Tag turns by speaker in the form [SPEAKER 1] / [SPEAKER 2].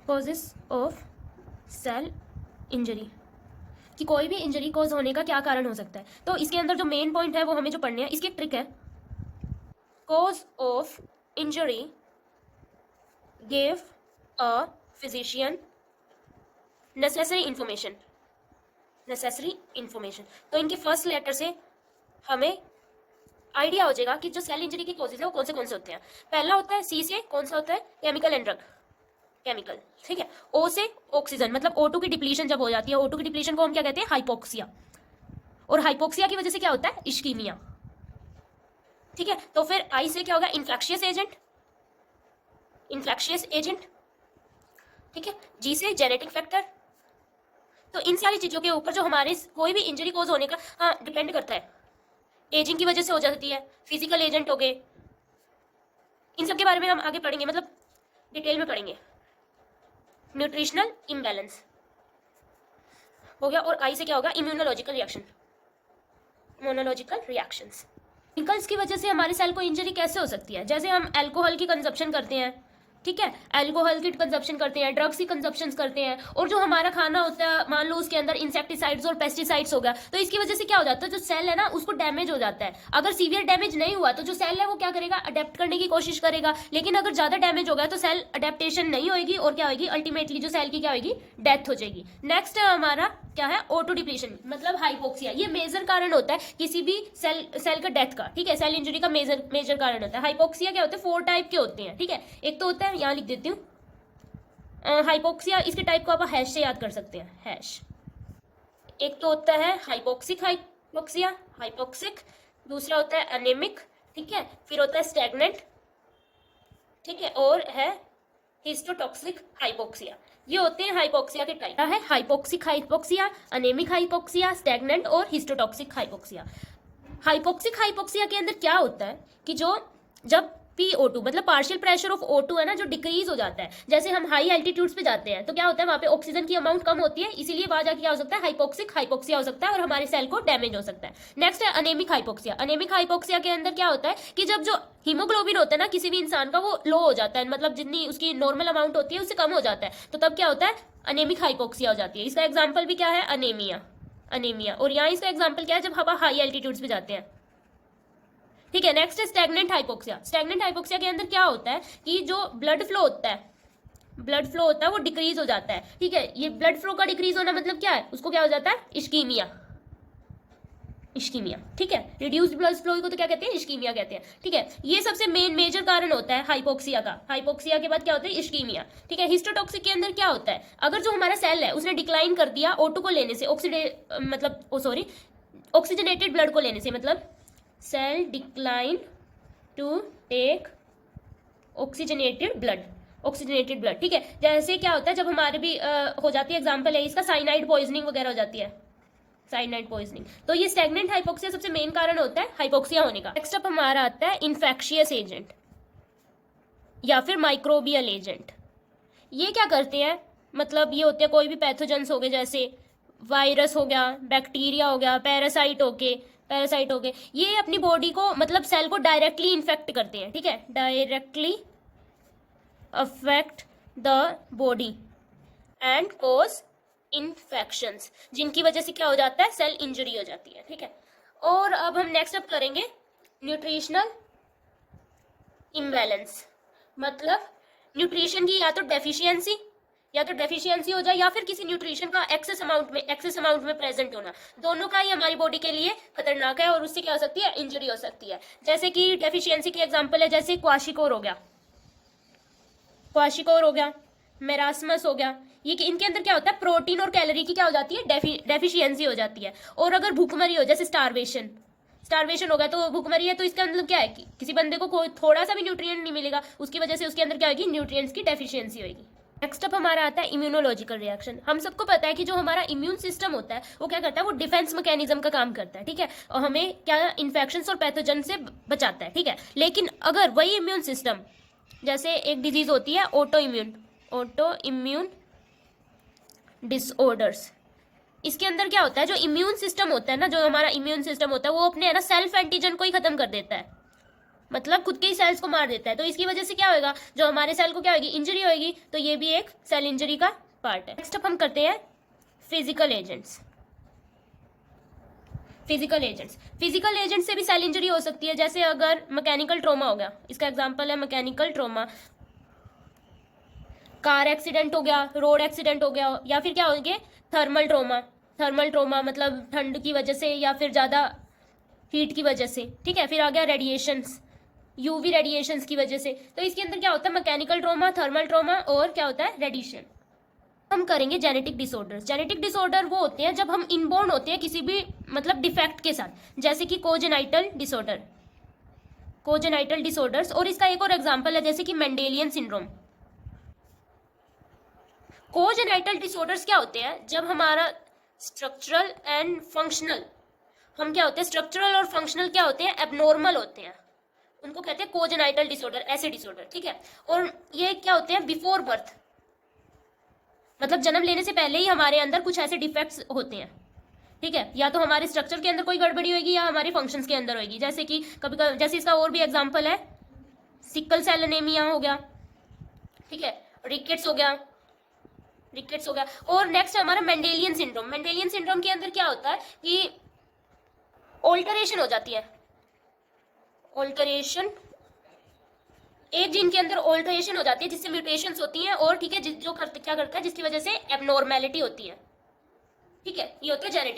[SPEAKER 1] Causes of cell injury, कि कोई भी इंजरी कॉज होने का क्या कारण हो सकता है। तो इसके अंदर जो मेन पॉइंट है वो हमें जो पढ़ने हैं, इसकी एक ट्रिक है। Cause of injury give a physician necessary information, necessary information. तो इनके फर्स्ट लेटर से हमें आइडिया हो जाएगा कि जो सेल इंजरी के कॉजेज है वो कौन से होते हैं। पहला होता है सी से, कौन सा होता है, केमिकल एंड ड्रग, केमिकल, ठीक है। ओ से ऑक्सीजन, मतलब O2 की डिप्लीशन जब हो जाती है, O2 की डिप्लीशन को हम क्या कहते हैं, हाइपोक्सिया। और हाइपोक्सिया की वजह से क्या होता है, इश्कीमिया, ठीक है। तो फिर आई से क्या होगा, इन्फेक्शियस एजेंट, इन्फेक्शियस एजेंट, ठीक है। जी से जेनेटिक फैक्टर। तो इन सारी चीजों के ऊपर जो हमारे कोई भी इंजरी कॉज होने का डिपेंड करता है। एजिंग की वजह से हो जाती है, फिजिकल एजेंट हो गए, इन सब के बारे में हम आगे पढ़ेंगे, मतलब डिटेल में पढ़ेंगे। न्यूट्रिशनल इम्बैलेंस हो गया। और आई से क्या होगा, immunological reaction, immunological reactions. Chemicals की वजह से हमारे सेल को इंजरी कैसे हो सकती है, जैसे हम अल्कोहल की कंजप्शन करते हैं, ठीक है, अल्कोहल की कंजप्शन करते हैं, ड्रग्स की कंजप्शन करते हैं, और जो हमारा खाना होता है मान लो उसके अंदर इंसेक्टिसाइड्स और पेस्टिसाइड्स होगा, तो इसकी वजह से क्या हो जाता है, जो सेल है ना उसको डैमेज हो जाता है। अगर सीवियर डैमेज नहीं हुआ तो जो सेल है वो क्या करेगा, अडेप्ट करने की कोशिश करेगा, लेकिन अगर ज्यादा डैमेज हो गया तो सेल अडेप्टेशन नहीं होगी और क्या होगी, अल्टीमेटली जो सेल की क्या होगी, डेथ हो जाएगी। नेक्स्ट हमारा क्या है, O2 डिप्लीशन, मतलब हाइपोक्सिया। ये मेजर कारण होता है किसी भी सेल का डेथ का, ठीक है, सेल इंजरी का मेजर कारण होता है। हाइपोक्सिया क्या होता है, 4 टाइप के होते हैं, ठीक है। एक तो होता है, यहाँ लिख देती हूँ हाइपोक्सिया, इसके टाइप को आप हैश से याद कर सकते हैं, हैश। एक तो होता है हाइपोक्सिक हाइपोक्सिया, हाइपोक्सिक। दूसरा होता है अनेमिक, ठीक है। फिर होता है स्टैग्नेंट, ठीक है। और है हिस्टोटॉक्सिक हाइपोक्सिया। ये होते हैं हाइपोक्सिया के टाइप है, हाइपोक्सिक हाइपोक्सिया, अनेमिक हाइपोक्सिया, स्टैग्नेंट और हिस्टोटॉक्सिक हाइपोक्सिया। हाइपोक्सिक हाइपोक्सिया के अंदर क्या होता है कि जब PO2 मतलब पार्शियल प्रेशर ऑफ O2 है ना, जो डिक्रीज हो जाता है, जैसे हम हाई एल्टीट्यूड्स पे जाते हैं तो क्या होता है, वहां पे ऑक्सीजन की अमाउंट कम होती है, इसीलिए वहां जाके क्या हो सकता है, हाइपोक्सिक हाइपोक्सिया हो सकता है और हमारे सेल को डैमेज हो सकता है। नेक्स्ट है अनेमिक हाइपोक्सिया। अनेमिक हाइपोक्सिया के अंदर क्या होता है कि जब जो हीमोग्लोबिन होता है ना किसी भी इंसान का, वो लो हो जाता है, मतलब जितनी उसकी नॉर्मल अमाउंट होती है उससे कम हो जाता है, तो तब क्या होता है, अनेमिक हाइपोक्सिया हो जाती है। इसका एग्जाम्पल भी क्या है, अनेमिया, अनेमिया। और यहाँ इसका एग्जाम्पल क्या है, जब हम हाई एल्टीट्यूड्स पे जाते हैं, ठीक है। नेक्स्ट है स्टैग्नेंट हाइपोक्सिया। स्टैग्नेंट हाइपोक्सिया के अंदर क्या होता है कि जो ब्लड फ्लो होता है, ब्लड फ्लो होता है वो डिक्रीज हो जाता है, ठीक है। ये ब्लड फ्लो का डिक्रीज होना मतलब क्या है, उसको क्या हो जाता है, इश्कीमिया, इश्कीमिया, ठीक है। रिड्यूस्ड ब्लड फ्लो को तो क्या कहते हैं, इश्कीमिया कहते हैं, ठीक है। ये सबसे मेजर कारण होता है हाइपोक्सिया का। हाइपोक्सिया के बाद क्या होता है, इश्कीमिया, ठीक है। हिस्टोटॉक्सिक के अंदर क्या होता है, अगर जो हमारा सेल है उसने डिक्लाइन कर दिया O2 को लेने से, ऑक्सीजनेटेड ब्लड को लेने से, मतलब cell decline to take oxygenated blood, oxygenated blood, ठीक है। जैसे क्या होता है जब हमारे भी हो जाती है, एग्जांपल है इसका, साइनाइड पॉइजनिंग वगैरह हो जाती है, साइनाइड पॉइजनिंग। तो ये स्टैग्नेंट हाइपोक्सिया सबसे मेन कारण होता है हाइपोक्सिया होने का। नेक्स्ट अप हमारा आता है इन्फेक्शियस एजेंट या फिर माइक्रोबियल एजेंट। ये क्या करते हैं, मतलब ये होते हैं कोई भी पैथोजेंस हो गए, जैसे वायरस हो गया, बैक्टीरिया हो गया, पैरासाइट हो गए, ये अपनी बॉडी को, मतलब सेल को डायरेक्टली इन्फेक्ट करते हैं, ठीक है, directly affect the body and cause infections, जिनकी वजह से क्या हो जाता है, सेल इंजरी हो जाती है, ठीक है। और अब हम नेक्स्ट अप करेंगे न्यूट्रिशनल इम्बैलेंस, मतलब न्यूट्रिशन की या तो डेफिशिएंसी हो जाए या फिर किसी न्यूट्रिशन का एक्सेस अमाउंट में प्रेजेंट होना, दोनों का ही हमारी बॉडी के लिए खतरनाक है और उससे क्या हो सकती है, इंजरी हो सकती है। जैसे कि डेफिशिएंसी की एग्जांपल है, जैसे क्वाशिकोर हो गया, मेरास्मस हो गया, ये कि इनके अंदर क्या होता है, प्रोटीन और कैलोरी की क्या हो जाती है, डेफिशिएंसी हो जाती है। और अगर भूखमरी हो, जैसे स्टारवेशन हो गया, तो भूखमरी है, तो इसका मतलब क्या है कि किसी बंदे को कोई थोड़ा सा भी न्यूट्रिएंट नहीं मिलेगा, उसकी वजह से उसके अंदर क्या होगी, न्यूट्रिएंट्स की डेफिशिएंसी होगी। नेक्स्ट अप हमारा आता है इम्यूनोलॉजिकल रिएक्शन। हम सबको पता है कि जो हमारा इम्यून सिस्टम होता है वो क्या करता है, वो डिफेंस मैकेनिज्म का काम करता है, ठीक है, और हमें क्या इंफेक्शंस और पैथोजन से बचाता है, ठीक है। लेकिन अगर वही इम्यून सिस्टम, जैसे एक डिजीज होती है ऑटो इम्यून डिसऑर्डर्स, इसके अंदर क्या होता है, जो इम्यून सिस्टम होता है ना, जो हमारा इम्यून सिस्टम होता है वो अपने है ना सेल्फ एंटीजन को ही खत्म कर देता है, मतलब खुद के ही सेल्स को मार देता है। तो इसकी वजह से क्या होएगा, जो हमारे सेल को क्या होगी, इंजरी होएगी। तो ये भी एक सेल इंजरी का पार्ट है। नेक्स्ट अप हम करते हैं फिजिकल एजेंट्स। फिजिकल एजेंट से भी सेल इंजरी हो सकती है। जैसे अगर मैकेनिकल ट्रॉमा हो गया, इसका एग्जांपल है मैकेनिकल ट्रॉमा, कार एक्सीडेंट हो गया, रोड एक्सीडेंट हो गया, या फिर क्या होंगे थर्मल ट्रॉमा मतलब ठंड की वजह से या फिर ज़्यादा हीट की वजह से, ठीक है। फिर आ गया रेडिएशंस, यूवी रेडिएशंस की वजह से। तो इसके अंदर क्या होता है, मैकेनिकल ट्रॉमा, थर्मल ट्रॉमा और क्या होता है, रेडिएशन। हम करेंगे जेनेटिक डिसऑर्डर। जेनेटिक डिसऑर्डर वो होते हैं जब हम इनबोर्न होते हैं किसी भी मतलब डिफेक्ट के साथ, जैसे कि कोजेनाइटल डिसऑर्डर्स। और इसका एक और एग्जांपल है जैसे कि मेंडेलियन सिंड्रोम। कोजेनाइटल डिसऑर्डर्स क्या होते हैं, जब हमारा स्ट्रक्चरल एंड फंक्शनल, हम क्या होते हैं, स्ट्रक्चरल और फंक्शनल क्या होते हैं, एबनॉर्मल होते हैं, उनको कहते हैं कोजेनाइटल डिसऑर्डर, ऐसे डिसऑर्डर, ठीक है। और ये क्या होते हैं, बिफोर बर्थ, मतलब जन्म लेने से पहले ही हमारे अंदर कुछ ऐसे डिफेक्ट्स होते हैं, ठीक है। या तो हमारे स्ट्रक्चर के अंदर कोई गड़बड़ी होगी या हमारे फंक्शंस के अंदर होगी। जैसे कि कभी कभी, जैसे इसका और भी एग्जांपल है, सिकल सेल एनीमिया हो गया, ठीक है, रिकेट्स हो गया। और नेक्स्ट हमारा मेंडेलियन सिंड्रोम के अंदर क्या होता है कि ऑल्टरेशन हो जाती है, एक जीन के अंदर ऑल्टरेशन हो जाती है जिससे म्यूटेशंस होती हैं, और ठीक है, जो क्या करता है जिसकी वजह से एबनॉर्मेलिटी होती है, ठीक है। ये होता है जेनेटिक।